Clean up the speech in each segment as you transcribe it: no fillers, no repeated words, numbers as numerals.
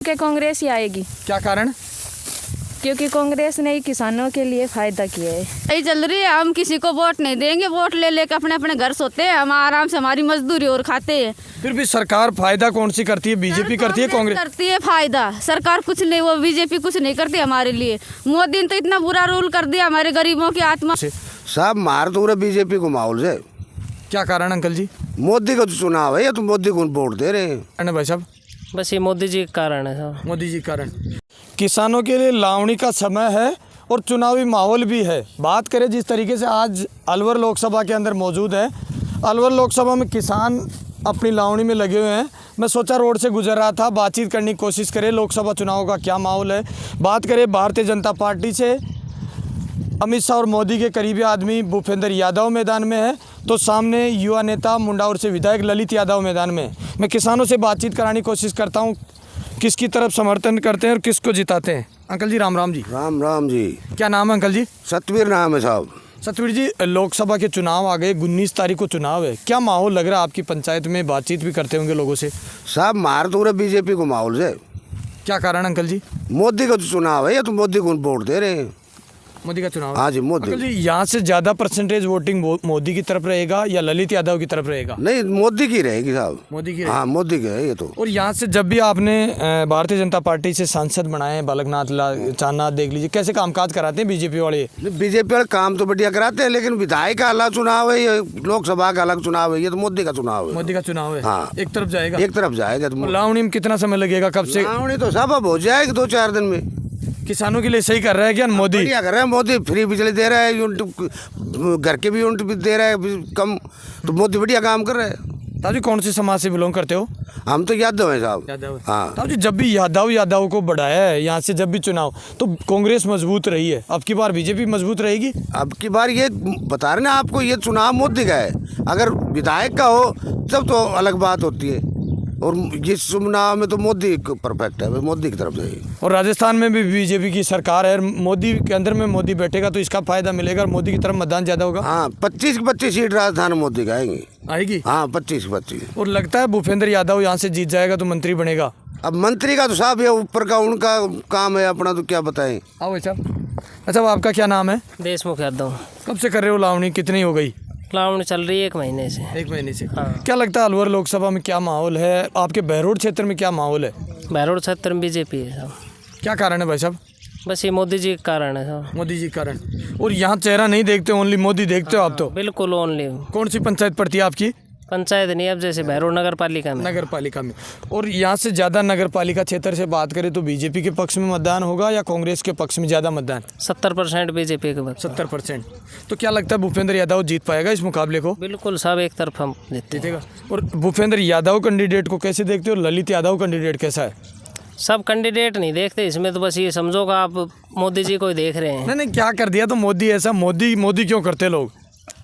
कि कांग्रेस ही आएगी। क्या कारण? क्योंकि कांग्रेस ने ही किसानों के लिए फायदा किया है। यही चल रही है, हम किसी को वोट नहीं देंगे, वोट ले लेकर अपने अपने घर सोते हैं, हम आराम से हमारी मजदूरी और खाते हैं। फिर भी सरकार फायदा कौन सी करती है? बीजेपी करती है, कांग्रेस करती है फायदा? सरकार कुछ नहीं, वो बीजेपी कुछ नहीं करती हमारे लिए। मोदी ने तो इतना बुरा रूल कर दिया हमारे गरीबों की आत्मा। साहब मार तो रहे बीजेपी को माहौल से। क्या कारण अंकल जी? मोदी का तो चुनाव है, या तो मोदी को वोट दे रहे हैं। अरे भाई साहब, बस ये मोदी जी के कारण है साहब। मोदी जी कारण। किसानों के लिए लावणी का समय है और चुनावी माहौल भी है। बात करें जिस तरीके से आज अलवर लोकसभा के अंदर मौजूद है, अलवर लोकसभा में किसान अपनी लावणी में लगे हुए हैं। मैं सोचा रोड से गुजर रहा था, बातचीत करने की कोशिश करें लोकसभा चुनाव का क्या माहौल है। बात करें भारतीय जनता पार्टी से, अमित शाह और मोदी के करीबी आदमी भूपेंद्र यादव मैदान में है, तो सामने युवा नेता मुंडाउर से विधायक ललित यादव मैदान में है। मैं किसानों से बातचीत कराने की कोशिश करता हूँ, किसकी तरफ समर्थन करते हैं और किसको जिताते हैं। अंकल जी राम राम जी। राम राम जी। क्या नाम है अंकल जी? सतवीर नाम है साहब। सतवीर जी, लोकसभा के चुनाव आ गए, 19 तारीख को चुनाव है, क्या माहौल लग रहा है आपकी पंचायत में? बातचीत भी करते होंगे लोगों से। साहब मार तो रहे बीजेपी को माहौल से। क्या कारण अंकल जी? मोदी का तो चुनाव है, या तो मोदी को वोट दे रहे हैं। मोदी का चुनाव? हाँ जी, मोदी। अंकल जी, यहाँ से ज़्यादा परसेंटेज वोटिंग मोदी की तरफ रहेगा या ललित यादव की तरफ रहेगा? नहीं, मोदी की रहेगी साहब। मोदी की? हाँ, मोदी की है ये तो। और यहाँ से जब भी आपने भारतीय जनता पार्टी से सांसद बनाए, बालकनाथ चारनाथ देख लीजिए, कैसे कामकाज कराते हैं बीजेपी वाले? बीजेपी वाले काम तो बढ़िया कराते हैं, लेकिन विधायक का अलग चुनाव है, ये लोकसभा का अलग चुनाव है, ये तो मोदी का चुनाव है। मोदी का चुनाव है। हाँ, एक तरफ जाएगा। एक तरफ जाएगा। तो लावणी में कितना समय लगेगा? कब से? लावणी तो सब अब हो जाएगी 2-4 दिन में। किसानों के लिए सही कर रहा है क्या मोदी? बढ़िया कर रहा है मोदी। फ्री बिजली दे रहा है, यूनिट घर के भी यूनिट भी दे रहा है कम, तो मोदी बढ़िया काम कर रहा है। ताऊ जी, कौन सी समाज से बिलोंग करते हो? हम तो यादव हैं साहब। यादव। हाँ। ताऊ जी, जब भी यादव को बढ़ाया है यहाँ से, जब भी चुनाव, तो कांग्रेस मजबूत रही है, अब की बार बीजेपी मजबूत रहेगी? अब की बार ये बता रहे ना आपको, ये चुनाव मोदी का है। अगर विधायक का हो तब तो अलग बात होती है, और जिस चुनाव में तो मोदी परफेक्ट है, मोदी की तरफ से। और राजस्थान में भी बीजेपी की सरकार है, मोदी के अंदर में मोदी बैठेगा तो इसका फायदा मिलेगा और मोदी की तरफ मतदान ज्यादा होगा। हाँ, 25 की 25 सीट राजस्थान मोदी का आएगी। हाँ, 25 की 25। और लगता है भूपेंद्र यादव यहाँ से जीत जाएगा तो मंत्री बनेगा? अब मंत्री का तो साहब ये ऊपर का उनका काम है, अपना तो क्या बताएं। आओ अच्छा, आपका क्या नाम है? देशमुख यादव। कब से कर रहे हो लावणी? कितनी हो गई? लावणी चल रही है 1 महीने से। 1 महीने से। हाँ। क्या लगता है अलवर लोकसभा में क्या माहौल है? आपके बहरोड क्षेत्र में क्या माहौल है? बहरोड क्षेत्र में बीजेपी है साहब। क्या कारण है भाई साहब? बस ये मोदी जी के कारण है साहब। मोदी जी के कारण। और यहाँ चेहरा नहीं देखते, ओनली मोदी देखते हो आप तो? बिल्कुल ओनली। कौन सी पंचायत पड़ती है आपकी? पंचायत नहीं, अब जैसे बहरोड नगर पालिका में। नगर पालिका में। और यहाँ से ज़्यादा नगर पालिका क्षेत्र से बात करें तो बीजेपी के पक्ष में मतदान होगा या कांग्रेस के पक्ष में ज़्यादा मतदान? 70% बीजेपी के। 70%। तो क्या लगता है भूपेंद्र यादव जीत पाएगा इस मुकाबले को? बिल्कुल साहब, एक तरफ हम जीतेगा। और भूपेंद्र यादव कैंडिडेट को कैसे देखते हो? ललित यादव कैंडिडेट कैसा है? सब कैंडिडेट नहीं देखते इसमें, तो बस ये समझोगा आप मोदी जी को ही देख रहे हैं। नहीं, क्या कर दिया तो मोदी ऐसा? मोदी क्यों करते लोग?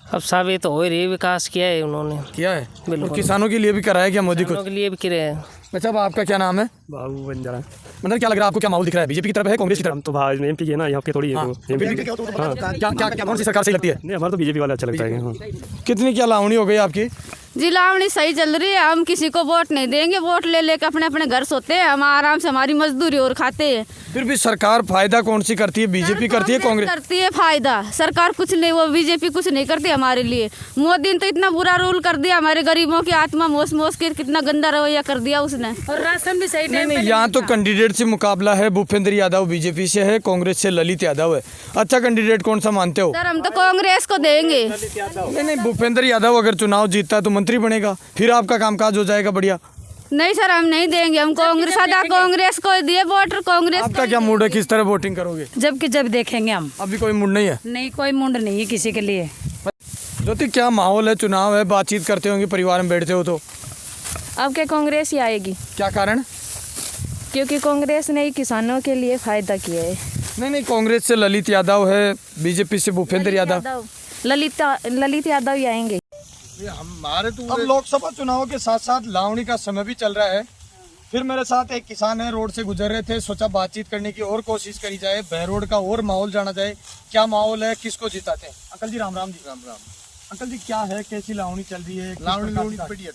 अब साहब ये तो हो रही है, विकास किया है उन्होंने। किया है। बिल्कुल। और किसानों के लिए भी कराया क्या मोदी को? किसानों के लिए भी किया है। अच्छा, आपका क्या नाम है? बाबू बंजारा। मतलब क्या लग रहा है आपको, क्या माहौल दिख रहा है? बीजेपी की तरफ है, कांग्रेस की तरफ? हम तो भाई एमपी के ना, यहाँ के थोड़ी है। हाँ। तो क्या कौन सी सरकार सही लगती है? नहीं, हमारा तो बीजेपी वाला अच्छा लगता है। हाँ। कितनी क्या लावणी हो गई आपकी? जी लावणी सही चल रही है, हम किसी को वोट नहीं देंगे, वोट ले लेकर अपने अपने घर सोते हैं, हम आराम से हमारी मजदूरी और खाते हैं। फिर भी सरकार फायदा कौन सी करती है? बीजेपी करती है, कांग्रेस करती है फायदा? सरकार कुछ नहीं, वो बीजेपी कुछ नहीं करती हमारे लिए। मोदी ने तो इतना बुरा रूल कर दिया, हमारे गरीबों की आत्मा मोस मोस के कितना गंदा रवैया कर दिया उसने। और राशन भी सही नहीं, यहाँ तो कैंडिडेट से मुकाबला है। भूपेंद्र यादव बीजेपी से है, कांग्रेस से ललित यादव है। अच्छा कैंडिडेट कौन सा मानते हो? सर हम तो कांग्रेस को देंगे। नहीं, भूपेंद्र यादव अगर चुनाव जीतता है तो मंत्री बनेगा, फिर आपका कामकाज हो जाएगा बढ़िया। नहीं सर, हम नहीं देंगे, हम कांग्रेस कांग्रेस को दिए वोट। कांग्रेस आपका क्या मूड है? किस तरह वोटिंग करोगे? जब देखेंगे हम। अभी कोई मूड नहीं है? नहीं, कोई मुंड नहीं है किसी के लिए। ज्योति, क्या माहौल है? चुनाव है, बातचीत करते होंगे, परिवार में बैठते हो तो? अब क्या कांग्रेस ही आएगी। क्या कारण? क्योंकि कांग्रेस ने ही किसानों के लिए फायदा किया है। नहीं, कांग्रेस से ललित यादव है, बीजेपी से भूपेंद्र यादव। ललित यादव ही आएंगे। अब लोकसभा चुनाव के साथ साथ लावणी का समय भी चल रहा है। फिर मेरे साथ एक किसान है, रोड से गुजर रहे थे, सोचा बातचीत करने की और कोशिश करी जाए, बहरोड का और माहौल जाना जाए, क्या माहौल है, किसको जिताते हैं। अंकल जी राम राम जी। राम राम। अंकल जी, क्या है, कैसी लावणी चल रही है? लावणी बढ़िया चल रही है,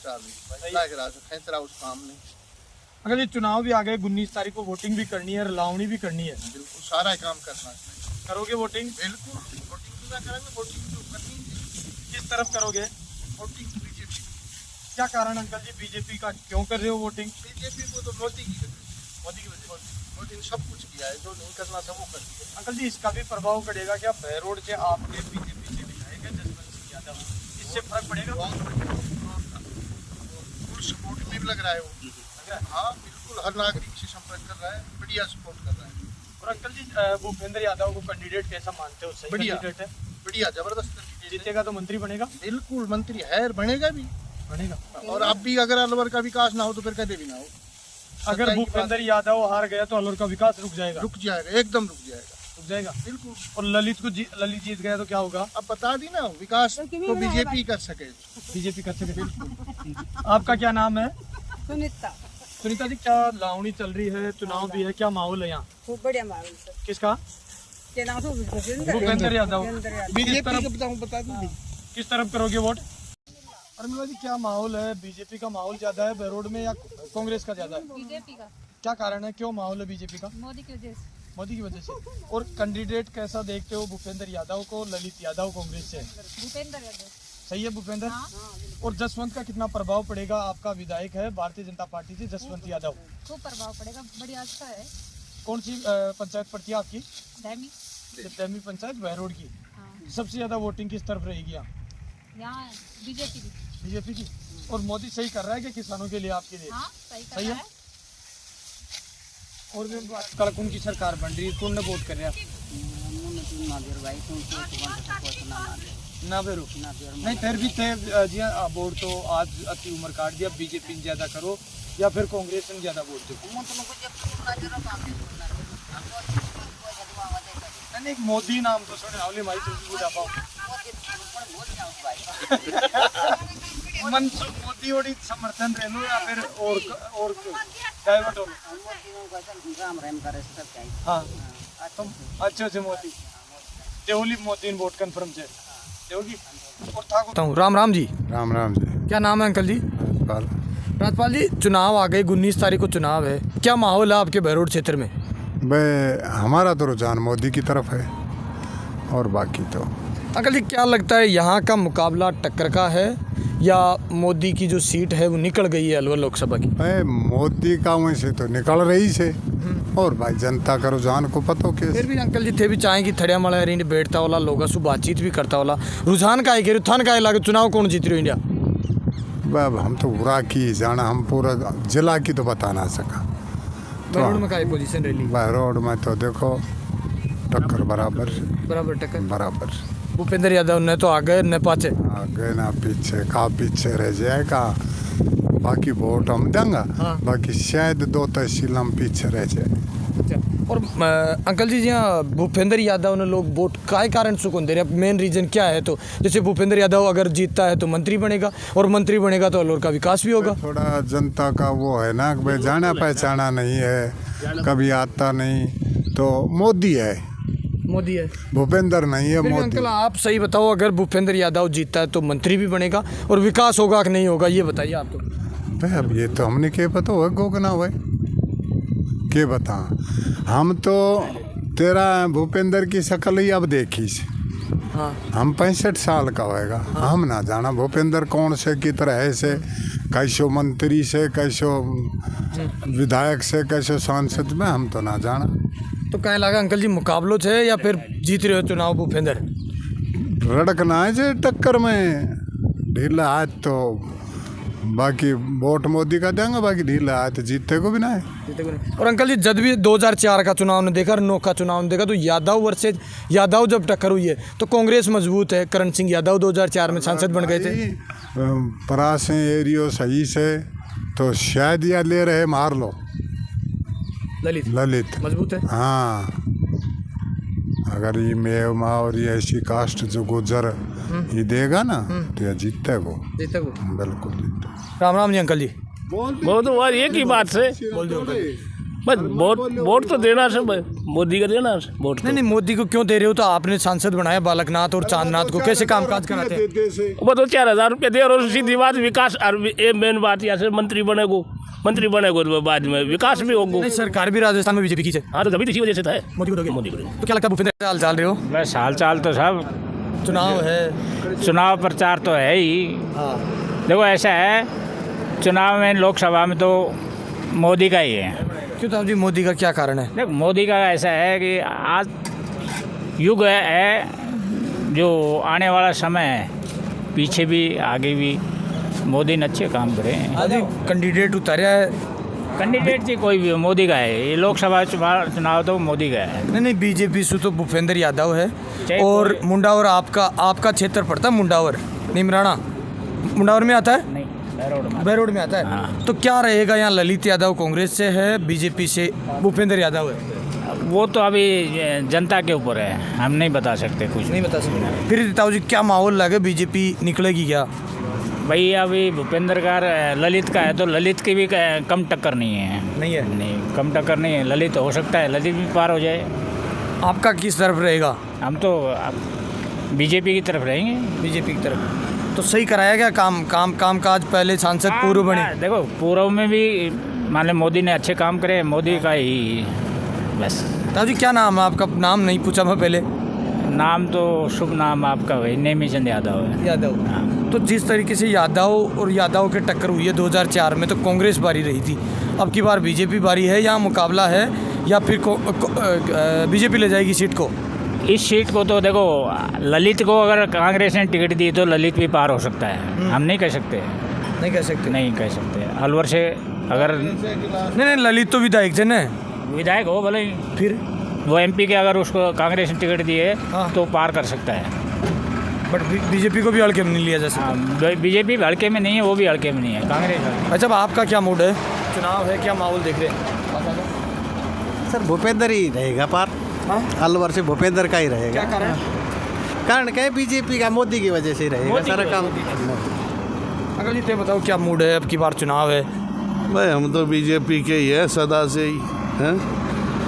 अगर ये चुनाव भी आ गए, 19 तारीख को वोटिंग भी करनी है, लावणी भी करनी है, बिल्कुल सारा काम करना है। करोगे वोटिंग? बिल्कुल वोटिंग पूरा करेंगे, वोटिंग तो करनी है। किस तरफ करोगे? Voting BJP. क्या कारण अंकल जी, बीजेपी का क्यों कर रहे हो वोटिंग? बीजेपी को तो मोदी की वजह से। मोदी की वजह से। मोदी ने सब कुछ किया है, जो नहीं करना था वो कर दिया। अंकल जी, इसका भी प्रभाव पड़ेगा क्या? बहरोड से आपके बीजेपी से विधायक है जसवंत सिंह यादव, इससे फर्क पड़ेगा? फुल सपोर्ट में भी लग रहा है वो। हाँ बिल्कुल, हर नागरिक से संपर्क कर रहा है, बढ़िया सपोर्ट कर रहा है। और अंकल जी, भूपेंद्र यादव को कैंडिडेट कैसा मानते हो? सही बढ़िया कैंडिडेट है? बढ़िया, जबरदस्त कैंडिडेट है। जीतेगा तो मंत्री बनेगा? बिल्कुल मंत्री है, बनेगा भी। बनेगा। और अब भी अगर अलवर का विकास ना हो तो फिर कभी भी ना हो। अगर सच्चाई की भूपेंद्र यादव हार गया तो अलवर का विकास रुक जाएगा? रुक जाएगा, एकदम रुक जाएगा। रुक जाएगा बिल्कुल। और ललित जीत गया तो क्या होगा? अब बता दी ना, विकास तो बीजेपी कर सके। बीजेपी कर सके। बिल्कुल। आपका क्या नाम है? सुनीता। सुनीता जी, क्या लावणी चल रही है, चुनाव भी है, क्या माहौल है यहाँ? खूब बढ़िया माहौल है। किसका? क्या नाम है? भूपेंद्र यादव। बीजेपी का बताऊं, बता दूं किस तरफ करोगे वोट? अर्मिला जी, क्या माहौल है? बीजेपी का माहौल ज्यादा है बहरोड में या कांग्रेस का ज्यादा है? बीजेपी का। क्या कारण है, क्यों माहौल है बीजेपी का? मोदी की वजह से। मोदी की वजह से। और कैंडिडेट कैसा देखते हो, भूपेंद्र यादव को, ललित यादव कांग्रेस से? भूपेंद्र यादव। सही है भूपेंद्र। और जसवंत का कितना प्रभाव पड़ेगा? आपका विधायक है भारतीय जनता पार्टी से जसवंत यादव, खूब प्रभाव पड़ेगा, बढ़िया अच्छा है। कौन सी पंचायत पड़ती है आपकी? दहमी पंचायत बहरोड की। सबसे ज्यादा वोटिंग किस तरफ रहेगी यहाँ बीजेपी की। बीजेपी की। और मोदी सही कर रहा है कि किसानों के लिए, आपके लिए? हाँ, सही है। और भी कल कौन की सरकार बन रही है, कौन ने वोट कर रहा है? ना बेरो नहीं, फिर भी थे जी वोट तो आज अति उम्र काट दिया, बीजेपी ने ज्यादा करो या फिर कांग्रेस ने ज्यादा वोट दो? नहीं, मोदी नाम तो सुने हावली माई तुम बुझा पाओ। मनसुख मोदी और समर्थन रहनो या फिर और डाइवर्ट हो? हाँ तुम अच्छे से मोदी देवली मोदी ने वोट कंफर्म से देवगी। और था राम राम जी। राम राम जी। क्या नाम है अंकल जी? राजपाल। राजपाल जी, चुनाव आ गए, 19 तारीख को चुनाव है, क्या माहौल है आपके बहरोड क्षेत्र में? भाई हमारा तो रुझान मोदी की तरफ है और बाकी तो। अंकल जी, क्या लगता है यहाँ का मुकाबला टक्कर का है या मोदी की जो सीट है वो निकल गई है अलवर लोकसभा की? भाई मोदी का वहीं से तो निकल रही से, और भाई जनता का रुझान को पता हो फिर भी अंकल जी थे भी चाहे कि थड़िया मड़ा रीड बैठता वाला लोग सु बातचीत भी करता वाला, रुझान का है थान का लागे चुनाव कौन जीत रही इंडिया? भाई हम तो बुरा की जाना, हम पूरा जिला की तो बता ना सका। बहरोड में क्या पोजीशन रही? बहरोड में तो देखो टक्कर बराबर टक्कर बराबर। भूपेंद्र यादव ने तो आगे न पाचे, आगे ना पीछे, का पीछे रह जाएगा। बाकी वोट हम देंगे, बाकी शायद 2 तहसील हम पीछे रह जाए। और अंकल जी, यहाँ भूपेंद्र यादव ने लोग वोट काय कारण सुकून दे रहे हैं, मेन रीजन क्या है? तो जैसे भूपेंद्र यादव अगर जीतता है तो मंत्री बनेगा, और मंत्री बनेगा तो अलवर का विकास भी होगा। थोड़ा जनता का वो है ना कि भाई जाना पहचाना नहीं है, कभी आता नहीं, तो मोदी है, मोदी है, भूपेंद्र नहीं है, मोदी। अंकल आप सही बताओ, अगर भूपेंद्र यादव जीतता है तो मंत्री भी बनेगा और विकास होगा कि नहीं होगा, ये बताइए आप। तो भाई अब ये तो हमने क्या पता होगा गोगना भाई, क्या बता। हम तो तेरा भूपेंद्र की शक्ल ही अब देखी से। हाँ। हम 65 साल का होएगा। हाँ। हम ना जाना भूपेंद्र कौन से की तरह है से, कैसो मंत्री से, कैसो विधायक से, कैसो सांसद में, हम तो ना जाना। तो क्या लगा अंकल जी, मुकाबलो है या फिर जीत रहे हो चुनाव भूपेंद्र? रड़कना है जे टक्कर में, ढीला हाथ तो बाकी वोट मोदी का देंगे, बाकी ढीला हाथ जीतते को भी ना है। और अंकल जी, जब भी 2004 का चुनाव ने देखा, 9 का चुनाव ने देखा, तो यादव वर्सेज यादव जब टक्कर हुई है तो कांग्रेस मजबूत है। करण सिंह यादव 2004 में सांसद बन गए थे। परास एरियो सही से तो शायद या ले रहे, मार लो ललित मजबूत है। हाँ, अगर ये मेव माँ और ये ऐसी कास्ट जो गुजर ये देगा ना तो ये जीतते को बिल्कुल जीतते। राम राम जी अंकल जी। बहुत बार एक ही बात से बोल दो बस, वोट तो देना से मोदी का देना से वोट। नहीं, मोदी को क्यों दे रहे हो? तो आपने सांसद बनाया बालकनाथ और चांदनाथ को, कैसे कामकाज कराते हैं? वो तो 4000 रुपये दे, और सीधी बात विकास, और ये मेन बात यहाँ से मंत्री बने को मंत्री बनेगा तो बाद में विकास भी होगा। नहीं, सरकार भी राजस्थान में बीजेपी की है। हाँ तो तभी तो इसी वजह से था मोदी को दोगे? मोदी को। तो क्या लगता है भूपेंद्र हाल चाल रहे हो? बस हाल चाल तो सब चुनाव है, चुनाव प्रचार तो है ही। हाँ देखो ऐसा है, चुनाव में लोकसभा में तो मोदी का ही है। क्यों साहब जी, मोदी का क्या कारण है? देखो मोदी का ऐसा है कि आज युग है जो आने वाला समय है, पीछे भी आगे भी मोदी ने अच्छे काम करे हैं। आज कैंडिडेट उतारा है। कैंडिडेट जी कोई भी हो, मोदी का है। ये लोकसभा चुनाव तो मोदी का है। नहीं, बीजेपी से तो भूपेंद्र यादव है चाहे और मुंडावर आपका क्षेत्र पड़ता है, मुंडावर निमराना मुंडावर में आता है, नहीं बहरोड में आता है। हाँ। तो क्या रहेगा यहाँ? ललित यादव कांग्रेस से है, बीजेपी से भूपेंद्र यादव है? वो तो अभी जनता के ऊपर है, हम नहीं बता सकते कुछ। नहीं बता सकते। फिर ताऊ जी क्या माहौल लगे, बीजेपी निकलेगी क्या? भाई अभी भूपेंद्र का ललित का है तो ललित की भी कम टक्कर नहीं है। नहीं है? नहीं, कम टक्कर नहीं है। ललित हो सकता है, ललित भी पार हो जाए। आपका किस तरफ रहेगा? हम तो बीजेपी की तरफ रहेंगे। बीजेपी की तरफ। तो सही कराया गया काम काज? पहले सांसद पूर्व बने। देखो पूर्व में भी मान लो मोदी ने अच्छे काम करे, मोदी का ही बस। ताऊ जी क्या नाम है आपका? नाम नहीं पूछा मैं पहले। नाम तो शुभ नाम आपका वही नेमीचंद यादव है। यादव। हाँ। तो जिस तरीके से यादव और यादव के टक्कर हुई है 2004 में, तो कांग्रेस बारी रही थी। अब की बार बीजेपी बारी है, या मुकाबला है, या फिर बीजेपी ले जाएगी सीट को? इस सीट को तो देखो, ललित को अगर कांग्रेस ने टिकट दी तो ललित भी पार हो सकता है। हम नहीं कह सकते। नहीं कह सकते? नहीं कह सकते। अलवर से अगर नहीं, ललित तो विधायक थे ना। विधायक हो भले ही, फिर वो एमपी के अगर उसको कांग्रेस ने टिकट दिए हाँ। तो पार कर सकता है। बट बीजेपी को भी हल्के में नहीं लिया जा सकता। हाँ, बीजेपी भी हल्के में नहीं है, वो भी हल्के में नहीं है, कांग्रेस हल्के। अच्छा, अब आपका क्या मूड है? चुनाव है, क्या माहौल देख रहे हैं? सर भूपेंद्र ही रहेगा पार। अलवर से भूपेंद्र का ही रहेगा। क्या कारण? कारण क्या है? बीजेपी का, मोदी की वजह से ही रहेगा सारा काम। अगर जी बताओ क्या मूड है, अब की बार चुनाव है? भाई हम तो बीजेपी के ही है, सदा से ही हैं,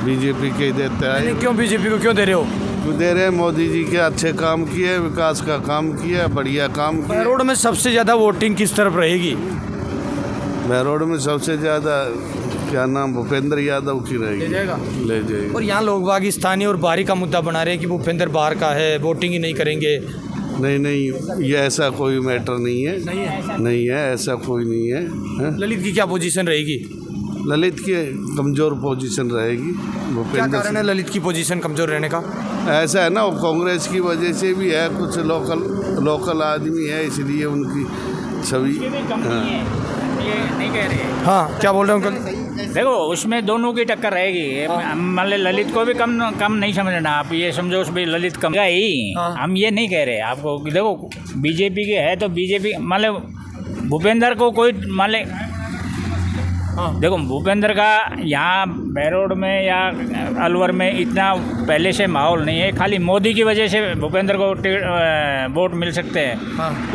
बीजेपी के ही देते हैं। नहीं, क्यों बीजेपी को क्यों दे रहे हो? क्यों दे रहे हैं? मोदी जी के अच्छे काम किए, विकास का काम किया, बढ़िया काम किया। बहरोड में सबसे ज़्यादा वोटिंग किस तरफ रहेगी? बहरोड में सबसे ज़्यादा क्या नाम, भूपेंद्र यादव की रहेगी। ले जाएगा। और यहाँ लोग बाग स्थानीय और बाहरी का मुद्दा बना रहे हैं कि भूपेंद्र बाहर का है, वोटिंग ही नहीं करेंगे। नहीं, ये ऐसा कोई मैटर नहीं है। नहीं है, ऐसा कोई नहीं है, हैं? ललित की क्या पोजीशन रहेगी? ललित की कमज़ोर पोजीशन रहेगी। क्या भूपेंद्र कारण है ललित की पोजीशन कमज़ोर रहने का? ऐसा है ना, वो कांग्रेस की वजह से भी है, कुछ लोकल आदमी है, इसलिए उनकी छवि। ये नहीं कह रहे। हाँ, क्या बोल रहे हैं अंकल? देखो उसमें दोनों की टक्कर रहेगी। मान लो ललित को भी कम नहीं समझना, आप ये समझो उसमें ललित कम ही। हम ये नहीं कह रहे आपको। देखो बीजेपी के है तो बीजेपी, मान लो भूपेंद्र को कोई मान ले, देखो भूपेंद्र का यहाँ बहरोड में या अलवर में इतना पहले से माहौल नहीं है, खाली मोदी की वजह से भूपेंद्र को वोट मिल सकते हैं।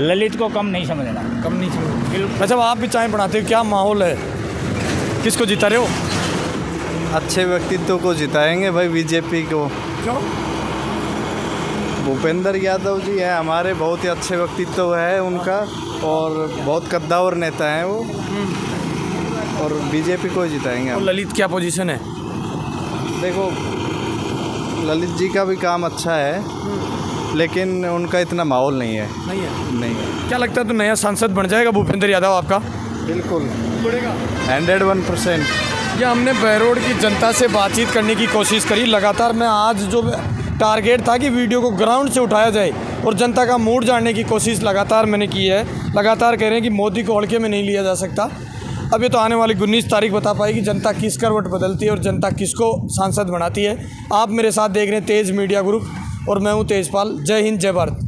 ललित को कम नहीं समझना। कम नहीं समझना। अच्छा, आप भी चाय बनाते हो, क्या माहौल है, किसको जिता रहे हो? अच्छे व्यक्तित्व को जिताएंगे भाई, बीजेपी को। क्यों? भूपेंद्र यादव जी हैं हमारे, बहुत ही अच्छे व्यक्तित्व है उनका और बहुत कद्दावर नेता हैं वो, और बीजेपी को ही जिताएंगे हम। ललित क्या पोजीशन है? देखो ललित जी का भी काम अच्छा है, लेकिन उनका इतना माहौल नहीं है। नहीं है। क्या लगता है तो नया सांसद बन जाएगा भूपेंद्र यादव आपका? बिल्कुल बढ़ेगा 101%। ये हमने बहरोड की जनता से बातचीत करने की कोशिश करी लगातार। मैं आज जो टारगेट था कि वीडियो को ग्राउंड से उठाया जाए और जनता का मूड जानने की कोशिश लगातार मैंने की है। लगातार कह रहे हैं कि मोदी को हल्के में नहीं लिया जा सकता। अब ये तो आने वाली 19 तारीख बता पाएगी जनता किस करवट बदलती है और जनता किसको सांसद बनाती है। आप मेरे साथ देख रहे हैं तेज मीडिया ग्रुप और मैं हूँ तेजपाल। जय हिंद, जय भारत।